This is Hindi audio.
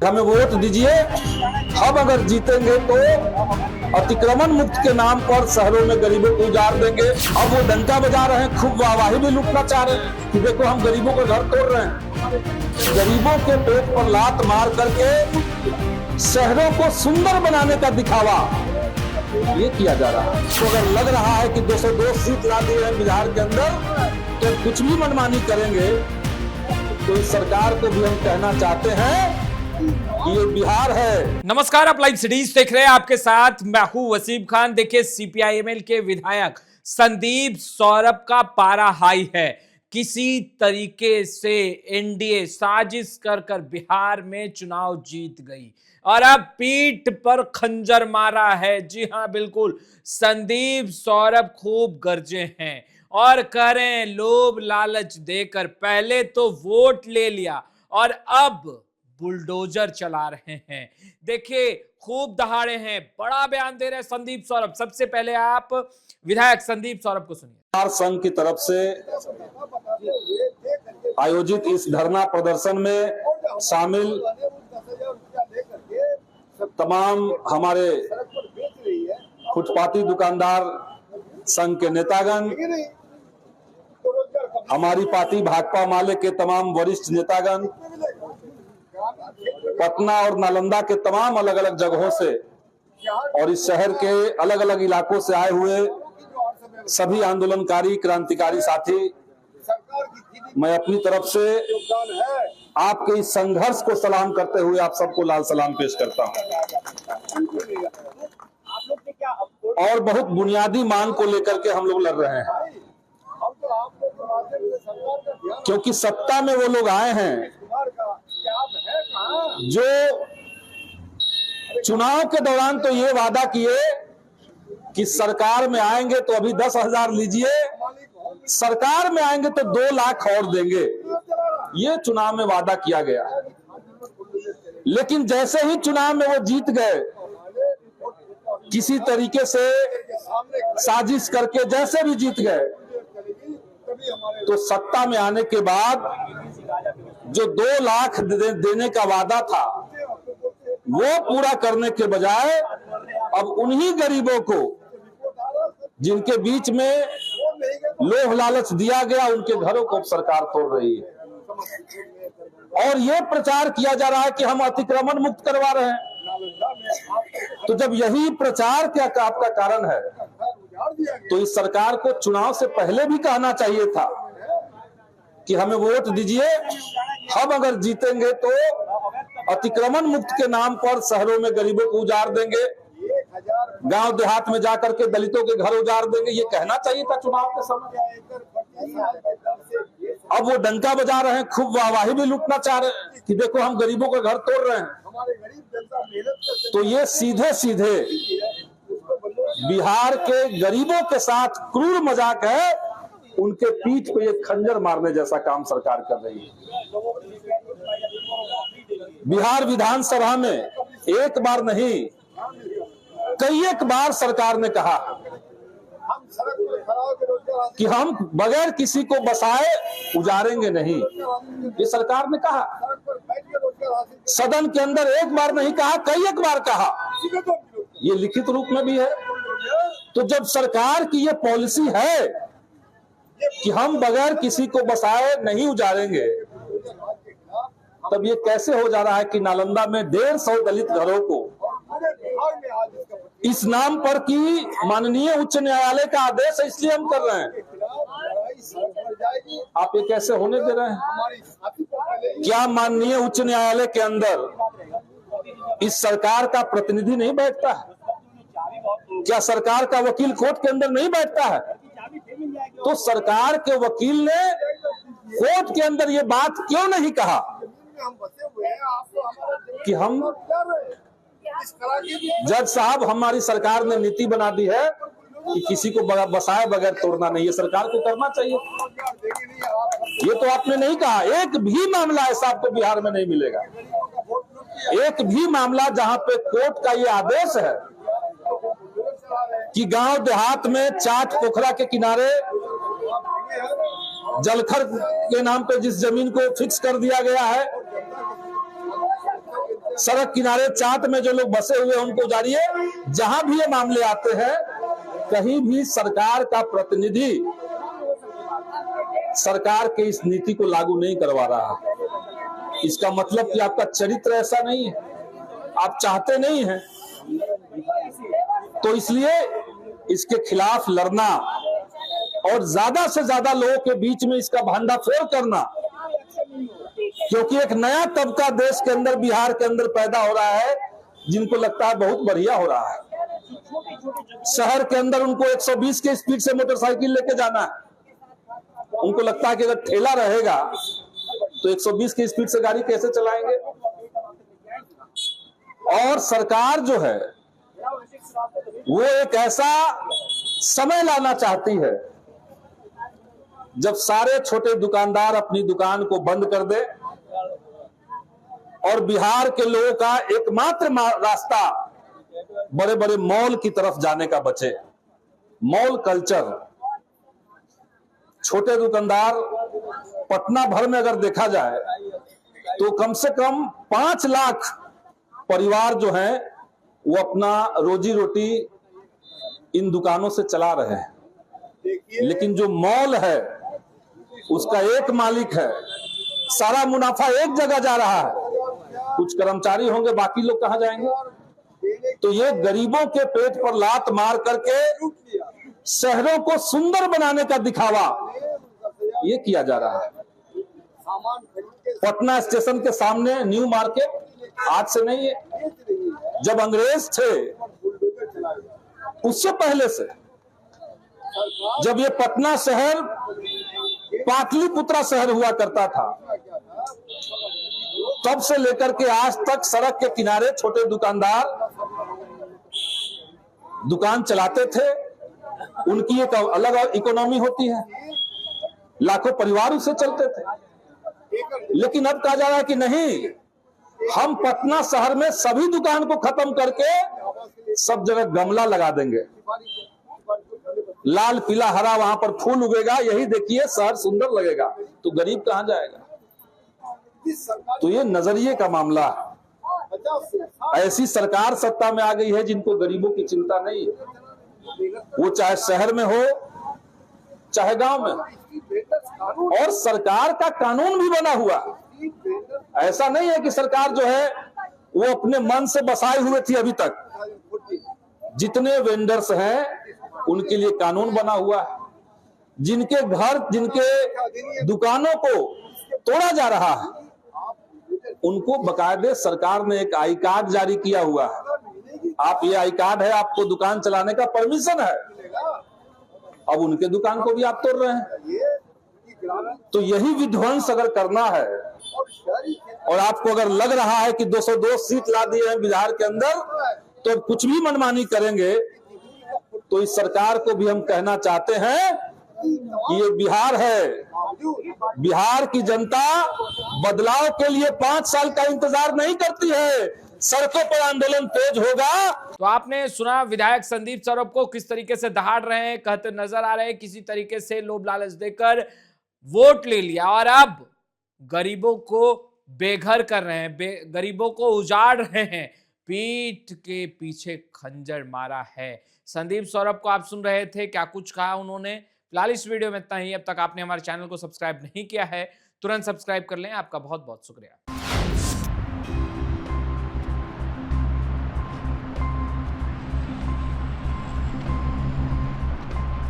हमें वोट दीजिए, हम अगर जीतेंगे तो अतिक्रमण मुक्त के नाम पर शहरों में गरीबों को उजाड़ देंगे। अब वो डंका बजा रहे हैं, खूब वाहवाही भी लूटना चाह रहे हैं कि देखो हम गरीबों का घर तोड़ रहे हैं। गरीबों के पेट पर लात मार करके शहरों को सुंदर बनाने का दिखावा ये किया जा रहा है। तो अगर लग रहा है कि 202 सीट ला दी है बिहार के अंदर तो कुछ भी मनमानी करेंगे, तो इस सरकार को भी हम कहना चाहते हैं ये बिहार है। नमस्कार, आप लाइव सिटीज देख रहे हैं, आपके साथ मैं हूं वसीम खान। देखिए, सीपीआईएमएल के विधायक संदीप सौरभ का पारा हाई है। किसी तरीके से एनडीए साजिश कर बिहार में चुनाव जीत गई और अब पीठ पर खंजर मारा है। जी हां, बिल्कुल, संदीप सौरभ खूब गरजे हैं और कह रहे हैं लोभ लालच देकर पहले तो वोट ले लिया और अब बुलडोजर चला रहे हैं। देखिए, खूब दहाड़े हैं, बड़ा बयान दे रहे हैं संदीप सौरभ। सबसे पहले आप विधायक संदीप सौरभ को सुनिए। बिहार संघ की तरफ से आयोजित इस धरना प्रदर्शन में शामिल तमाम हमारे फुटपाती दुकानदार संघ के नेतागण, हमारी पार्टी भाकपा माले के तमाम वरिष्ठ नेतागण, पटना और नालंदा के तमाम अलग अलग जगहों से और इस शहर के अलग अलग इलाकों से आए हुए सभी आंदोलनकारी क्रांतिकारी साथी, मैं अपनी तरफ से आपके इस संघर्ष को सलाम करते हुए आप सबको लाल सलाम पेश करता हूं। और बहुत बुनियादी मांग को लेकर के हम लोग लड़ रहे हैं, क्योंकि सत्ता में वो लोग आए हैं जो चुनाव के दौरान तो ये वादा किए कि सरकार में आएंगे तो अभी 10,000 लीजिए, सरकार में आएंगे तो 2 लाख और देंगे। ये चुनाव में वादा किया गया, लेकिन जैसे ही चुनाव में वो जीत गए, किसी तरीके से साजिश करके जैसे भी जीत गए, तो सत्ता में आने के बाद जो 2 लाख देने का वादा था वो पूरा करने के बजाय अब उन्हीं गरीबों को जिनके बीच में लोभ लालच दिया गया, उनके घरों को सरकार तोड़ रही है। और ये प्रचार किया जा रहा है कि हम अतिक्रमण मुक्त करवा रहे हैं। तो जब यही प्रचार क्या आपका कारण है, तो इस सरकार को चुनाव से पहले भी कहना चाहिए था कि हमें वोट दीजिए, हम अगर जीतेंगे तो अतिक्रमण मुक्त के नाम पर शहरों में गरीबों को उजाड़ देंगे, गांव देहात में जाकर के दलितों के घर उजाड़ देंगे। ये कहना चाहिए था चुनाव के समय। अब वो डंका बजा रहे हैं, खूब वाहवाही भी लूटना चाह रहे हैं कि देखो हम गरीबों का घर तोड़ रहे हैं। तो ये सीधे सीधे बिहार के गरीबों के साथ क्रूर मजाक है, उनके पीठ पे ये खंजर मारने जैसा काम सरकार कर रही है। बिहार विधानसभा में एक बार नहीं, कई एक बार सरकार ने कहा कि हम बगैर किसी को बसाए उजाड़ेंगे नहीं। ये सरकार ने कहा, सदन के अंदर एक बार नहीं कहा, कई एक बार कहा, ये लिखित रूप में भी है। तो जब सरकार की ये पॉलिसी है कि हम बगैर किसी को बसाए नहीं उजाड़ेंगे, तब ये कैसे हो जा रहा है कि नालंदा में 150 दलित घरों को इस नाम पर कि माननीय उच्च न्यायालय का आदेश है इसलिए हम कर रहे हैं। आप ये कैसे होने दे रहे हैं? क्या माननीय उच्च न्यायालय के अंदर इस सरकार का प्रतिनिधि नहीं बैठता है? क्या सरकार का वकील कोर्ट के अंदर नहीं बैठता है? तो सरकार के वकील ने कोर्ट के अंदर ये बात क्यों नहीं कहा कि हम जज साहब, हमारी सरकार ने नीति बना दी है कि किसी को बसाए बगैर तोड़ना नहीं है, सरकार को करना चाहिए। ये तो आपने नहीं कहा। एक भी मामला ऐसा आपको बिहार में नहीं मिलेगा, एक भी मामला जहां पे कोर्ट का ये आदेश है कि गांव देहात में चाट पोखरा के किनारे जलखर के नाम पे जिस जमीन को फिक्स कर दिया गया है, सड़क किनारे चाट में जो लोग बसे हुए हैं उनको उजाड़िए। जहां भी ये मामले आते हैं, कहीं भी सरकार का प्रतिनिधि सरकार के इस नीति को लागू नहीं करवा रहा है। इसका मतलब कि आपका चरित्र ऐसा नहीं है, आप चाहते नहीं हैं। तो इसलिए इसके खिलाफ लड़ना और ज्यादा से ज्यादा लोगों के बीच में इसका भंडाफोड़ करना, क्योंकि एक नया तबका देश के अंदर, बिहार के अंदर पैदा हो रहा है, जिनको लगता है बहुत बढ़िया हो रहा है। शहर के अंदर उनको 120 के स्पीड से मोटरसाइकिल लेके जाना है। उनको लगता है कि अगर ठेला रहेगा तो 120 की स्पीड से गाड़ी कैसे चलाएंगे। और सरकार जो है वो एक ऐसा समय लाना चाहती है जब सारे छोटे दुकानदार अपनी दुकान को बंद कर दे और बिहार के लोगों का एकमात्र रास्ता बड़े बड़े मॉल की तरफ जाने का बचे। मॉल कल्चर, छोटे दुकानदार पटना भर में अगर देखा जाए तो कम से कम 5 लाख परिवार जो हैं वो अपना रोजी रोटी इन दुकानों से चला रहे हैं। लेकिन जो मॉल है उसका एक मालिक है, सारा मुनाफा एक जगह जा रहा है। कुछ कर्मचारी होंगे, बाकी लोग कहां जाएंगे। तो ये गरीबों के पेट पर लात मार करके शहरों को सुंदर बनाने का दिखावा ये किया जा रहा है। पटना स्टेशन के सामने न्यू मार्केट आज से नहीं है, जब अंग्रेज थे उससे पहले से, जब ये पटना शहर पाटलिपुत्रा शहर हुआ करता था, तब से लेकर के आज तक सड़क के किनारे छोटे दुकानदार दुकान चलाते थे। उनकी एक अलग इकोनॉमी होती है, लाखों परिवार उससे चलते थे। लेकिन अब कहा जा रहा है कि नहीं, हम पटना शहर में सभी दुकान को खत्म करके सब जगह गमला लगा देंगे, लाल पीला हरा वहां पर फूल उगेगा, यही देखिए शहर सुंदर लगेगा। तो गरीब कहां जाएगा। तो ये नजरिए का मामला है। ऐसी सरकार सत्ता में आ गई है जिनको गरीबों की चिंता नहीं है, वो चाहे शहर में हो चाहे गांव में। और सरकार का कानून भी बना हुआ, ऐसा नहीं है कि सरकार जो है वो अपने मन से बसाए हुए थी। अभी तक जितने वेंडर्स हैं उनके लिए कानून बना हुआ है। जिनके घर, जिनके दुकानों को तोड़ा जा रहा है, उनको बकायदे सरकार ने एक आई कार्ड जारी किया हुआ है। आप ये आई कार्ड है, आपको दुकान चलाने का परमिशन है। अब उनके दुकान को भी आप तोड़ रहे हैं। तो यही विध्वंस अगर करना है, और आपको अगर लग रहा है कि 202 सीट ला दिए हैं बिहार के अंदर तो कुछ भी मनमानी करेंगे, तो इस सरकार को भी हम कहना चाहते हैं कि ये बिहार है। बिहार की जनता बदलाव के लिए 5 साल का इंतजार नहीं करती है, सड़कों पर आंदोलन तेज होगा। तो आपने सुना विधायक संदीप सौरभ को किस तरीके से दहाड़ रहे हैं, कहते नजर आ रहे हैं, किसी तरीके से लोभ लालच देकर वोट ले लिया और अब गरीबों को बेघर कर रहे हैं, गरीबों को उजाड़ रहे हैं, पीठ के पीछे खंजर मारा है। संदीप सौरभ को आप सुन रहे थे, क्या कुछ कहा उन्होंने। फिलहाल इस वीडियो में इतना ही। अब तक आपने हमारे चैनल को सब्सक्राइब नहीं किया है, तुरंत सब्सक्राइब कर लें। आपका बहुत बहुत शुक्रिया।